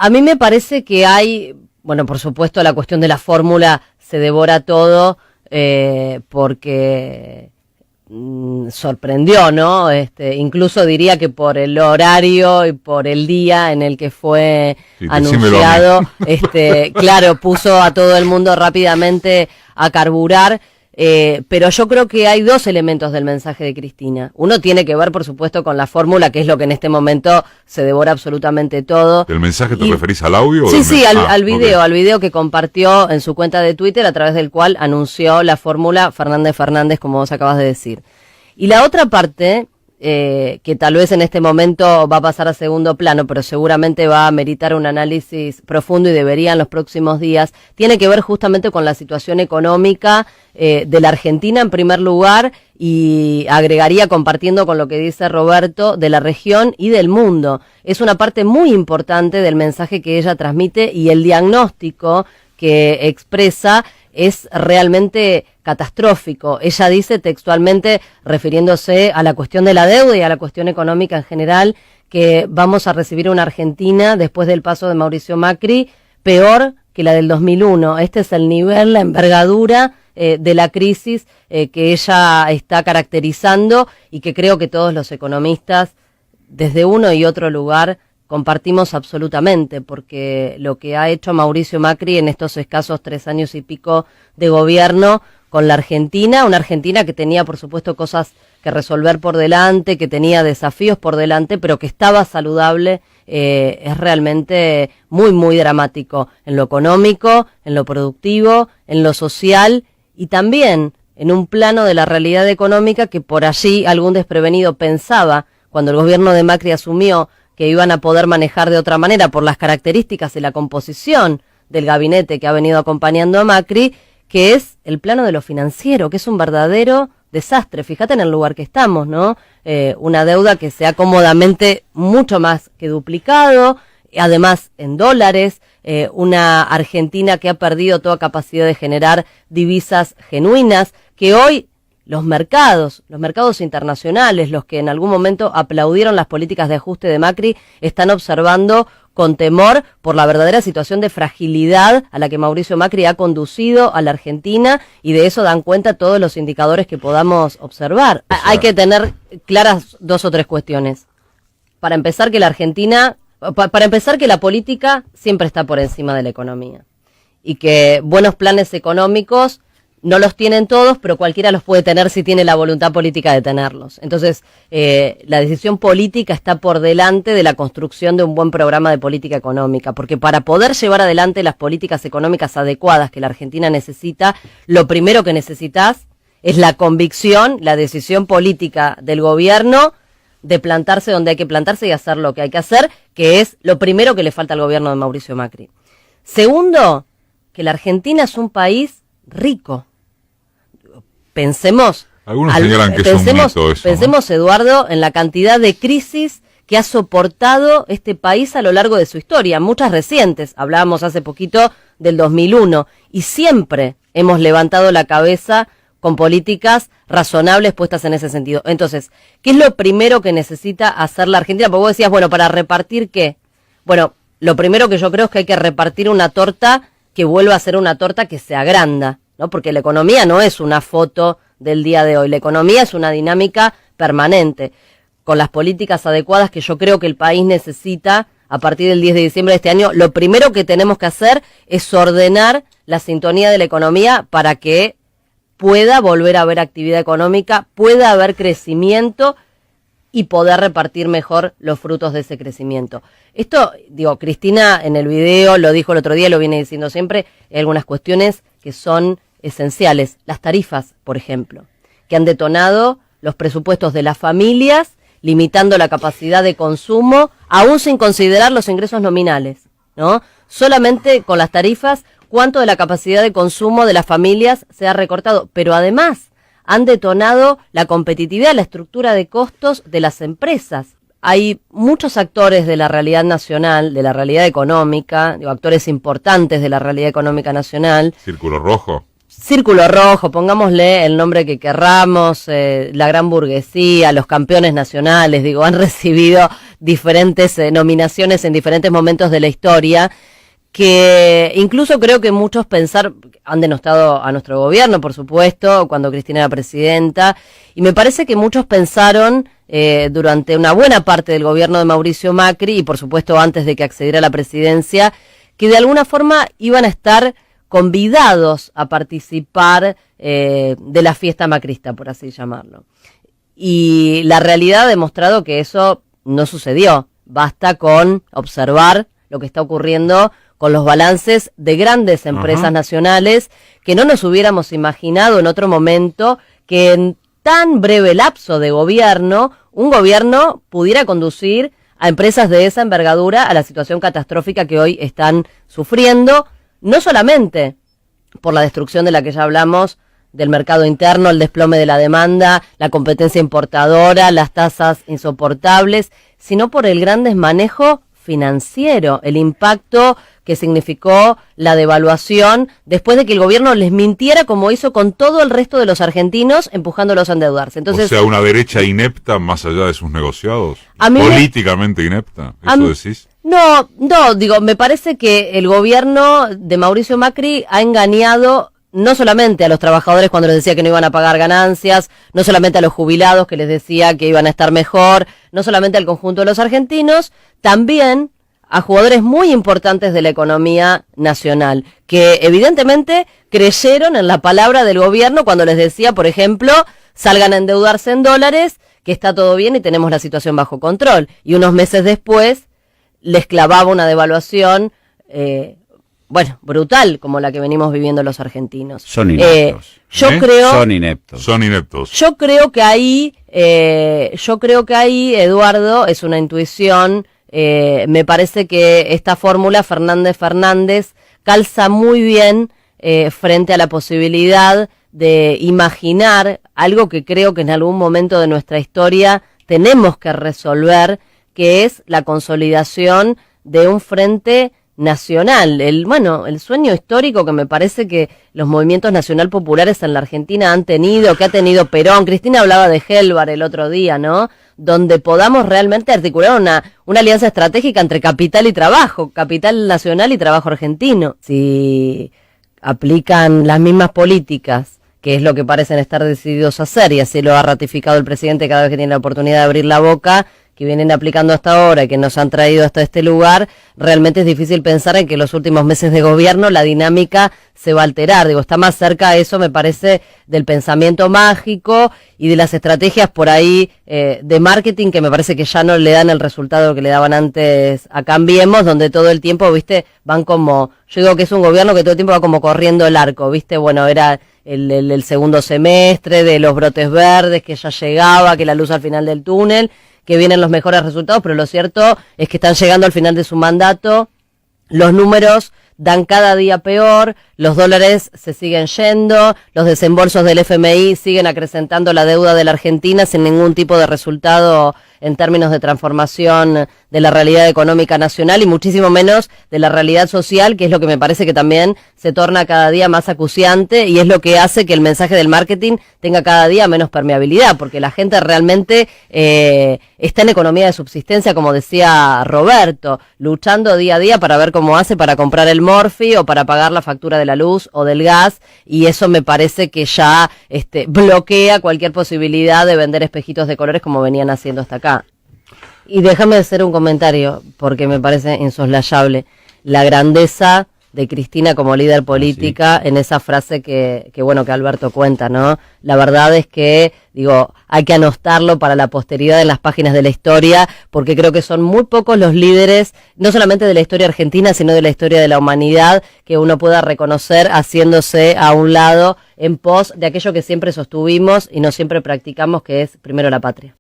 A mí me parece que hay, bueno, por supuesto la cuestión de la fórmula se devora todo, porque sorprendió, ¿no? Incluso diría que por el horario y por el día en el que fue anunciado, claro, puso a todo el mundo rápidamente a carburar. Pero yo creo que hay dos elementos del mensaje de Cristina. Uno tiene que ver, por supuesto, con la fórmula, que es lo que en este momento se devora absolutamente todo. ¿Del mensaje te referís al audio? Sí, al video que compartió en su cuenta de Twitter, a través del cual anunció la fórmula Fernández, como vos acabas de decir. Y la otra parte, que tal vez en este momento va a pasar a segundo plano, pero seguramente va a meritar un análisis profundo y debería en los próximos días, tiene que ver justamente con la situación económica de la Argentina en primer lugar, y agregaría, compartiendo con lo que dice Roberto, de la región y del mundo. Es una parte muy importante del mensaje que ella transmite, y el diagnóstico que expresa es realmente catastrófico. Ella dice textualmente, refiriéndose a la cuestión de la deuda y a la cuestión económica en general, que vamos a recibir una Argentina, después del paso de Mauricio Macri, peor que la del 2001. Este es el nivel, la envergadura de la crisis que ella está caracterizando, y que creo que todos los economistas, desde uno y otro lugar, compartimos absolutamente, porque lo que ha hecho Mauricio Macri en estos escasos 3 años y pico de gobierno con la Argentina, una Argentina que tenía, por supuesto, cosas que resolver por delante, que tenía desafíos por delante, pero que estaba saludable, es realmente muy, muy dramático en lo económico, en lo productivo, en lo social, y también en un plano de la realidad económica que por allí algún desprevenido pensaba, cuando el gobierno de Macri asumió, que iban a poder manejar de otra manera por las características y la composición del gabinete que ha venido acompañando a Macri, que es el plano de lo financiero, que es un verdadero desastre. Fíjate en el lugar que estamos, ¿no? Una deuda que se ha cómodamente mucho más que duplicado, además en dólares, una Argentina que ha perdido toda capacidad de generar divisas genuinas, que hoy los mercados internacionales, los que en algún momento aplaudieron las políticas de ajuste de Macri, están observando con temor por la verdadera situación de fragilidad a la que Mauricio Macri ha conducido a la Argentina, y de eso dan cuenta todos los indicadores que podamos observar. Hay que tener claras 2 o 3 cuestiones. Para empezar, que la política siempre está por encima de la economía, y que buenos planes económicos no los tienen todos, pero cualquiera los puede tener si tiene la voluntad política de tenerlos. Entonces, la decisión política está por delante de la construcción de un buen programa de política económica, porque para poder llevar adelante las políticas económicas adecuadas que la Argentina necesita, lo primero que necesitas es la convicción, la decisión política del gobierno de plantarse donde hay que plantarse y hacer lo que hay que hacer, que es lo primero que le falta al gobierno de Mauricio Macri. Segundo, que la Argentina es un país rico. Pensemos, pensemos, Eduardo, en la cantidad de crisis que ha soportado este país a lo largo de su historia, muchas recientes. Hablábamos hace poquito del 2001, y siempre hemos levantado la cabeza con políticas razonables puestas en ese sentido. Entonces, ¿qué es lo primero que necesita hacer la Argentina? Porque vos decías, bueno, ¿para repartir qué? Bueno, lo primero que yo creo es que hay que repartir una torta que vuelva a ser una torta que se agranda, ¿no? Porque la economía no es una foto del día de hoy, la economía es una dinámica permanente, con las políticas adecuadas que yo creo que el país necesita. A partir del 10 de diciembre de este año, lo primero que tenemos que hacer es ordenar la sintonía de la economía para que pueda volver a haber actividad económica, pueda haber crecimiento y poder repartir mejor los frutos de ese crecimiento. Esto, Cristina en el video lo dijo el otro día, lo viene diciendo siempre, hay algunas cuestiones que son esenciales. Las tarifas, por ejemplo, que han detonado los presupuestos de las familias, limitando la capacidad de consumo, aún sin considerar los ingresos nominales, ¿no? Solamente con las tarifas, cuánto de la capacidad de consumo de las familias se ha recortado, pero además han detonado la competitividad, la estructura de costos de las empresas. Hay muchos actores de la realidad nacional, de la realidad económica, actores importantes de la realidad económica nacional. Círculo Rojo, pongámosle el nombre que querramos, la gran burguesía, los campeones nacionales, han recibido diferentes nominaciones en diferentes momentos de la historia, que incluso creo que muchos han denostado a nuestro gobierno, por supuesto, cuando Cristina era presidenta, y me parece que muchos pensaron durante una buena parte del gobierno de Mauricio Macri, y por supuesto antes de que accediera a la presidencia, que de alguna forma iban a estar convidados a participar de la fiesta macrista, por así llamarlo. Y la realidad ha demostrado que eso no sucedió. Basta con observar lo que está ocurriendo con los balances de grandes empresas nacionales, que no nos hubiéramos imaginado en otro momento que en tan breve lapso de gobierno, un gobierno pudiera conducir a empresas de esa envergadura a la situación catastrófica que hoy están sufriendo, no solamente por la destrucción de la que ya hablamos, del mercado interno, el desplome de la demanda, la competencia importadora, las tasas insoportables, sino por el gran desmanejo financiero, el impacto que significó la devaluación después de que el gobierno les mintiera como hizo con todo el resto de los argentinos, empujándolos a endeudarse. Entonces, o sea, una derecha inepta más allá de sus negociados, políticamente inepta, ¿eso decís? No, digo, me parece que el gobierno de Mauricio Macri ha engañado no solamente a los trabajadores cuando les decía que no iban a pagar ganancias, no solamente a los jubilados que les decía que iban a estar mejor, no solamente al conjunto de los argentinos, también a jugadores muy importantes de la economía nacional, que evidentemente creyeron en la palabra del gobierno cuando les decía, por ejemplo, salgan a endeudarse en dólares, que está todo bien y tenemos la situación bajo control. Y unos meses después les clavaba una devaluación brutal, como la que venimos viviendo los argentinos. Son ineptos. Son ineptos. Son ineptos. Yo creo que ahí, Eduardo, es una intuición. Me parece que esta fórmula Fernández calza muy bien frente a la posibilidad de imaginar algo que creo que en algún momento de nuestra historia tenemos que resolver, que es la consolidación de un frente nacional, el sueño histórico que me parece que los movimientos nacional populares en la Argentina han tenido, que ha tenido Perón. Cristina hablaba de Helvar el otro día, ¿no? Donde podamos realmente articular una alianza estratégica entre capital y trabajo, capital nacional y trabajo argentino. Si aplican las mismas políticas, que es lo que parecen estar decididos a hacer, y así lo ha ratificado el presidente cada vez que tiene la oportunidad de abrir la boca, que vienen aplicando hasta ahora y que nos han traído hasta este lugar, realmente es difícil pensar en que en los últimos meses de gobierno la dinámica se va a alterar. Digo, está más cerca eso, me parece, del pensamiento mágico y de las estrategias por ahí de marketing que me parece que ya no le dan el resultado que le daban antes a Cambiemos, donde todo el tiempo, viste, van como, yo digo que es un gobierno que todo el tiempo va como corriendo el arco, viste, bueno, era el segundo semestre de los brotes verdes, que ya llegaba, que la luz al final del túnel, que vienen los mejores resultados, pero lo cierto es que están llegando al final de su mandato, los números dan cada día peor, los dólares se siguen yendo, los desembolsos del FMI siguen acrecentando la deuda de la Argentina sin ningún tipo de resultado en términos de transformación de la realidad económica nacional y muchísimo menos de la realidad social, que es lo que me parece que también se torna cada día más acuciante y es lo que hace que el mensaje del marketing tenga cada día menos permeabilidad, porque la gente realmente está en economía de subsistencia, como decía Roberto, luchando día a día para ver cómo hace para comprar el morfi o para pagar la factura de la luz o del gas, y eso me parece que ya bloquea cualquier posibilidad de vender espejitos de colores como venían haciendo hasta acá. Y déjame hacer un comentario, porque me parece insoslayable la grandeza de Cristina como líder política en esa frase que Alberto cuenta, ¿no? La verdad es que, hay que anotarlo para la posteridad en las páginas de la historia, porque creo que son muy pocos los líderes, no solamente de la historia argentina, sino de la historia de la humanidad, que uno pueda reconocer haciéndose a un lado en pos de aquello que siempre sostuvimos y no siempre practicamos, que es primero la patria.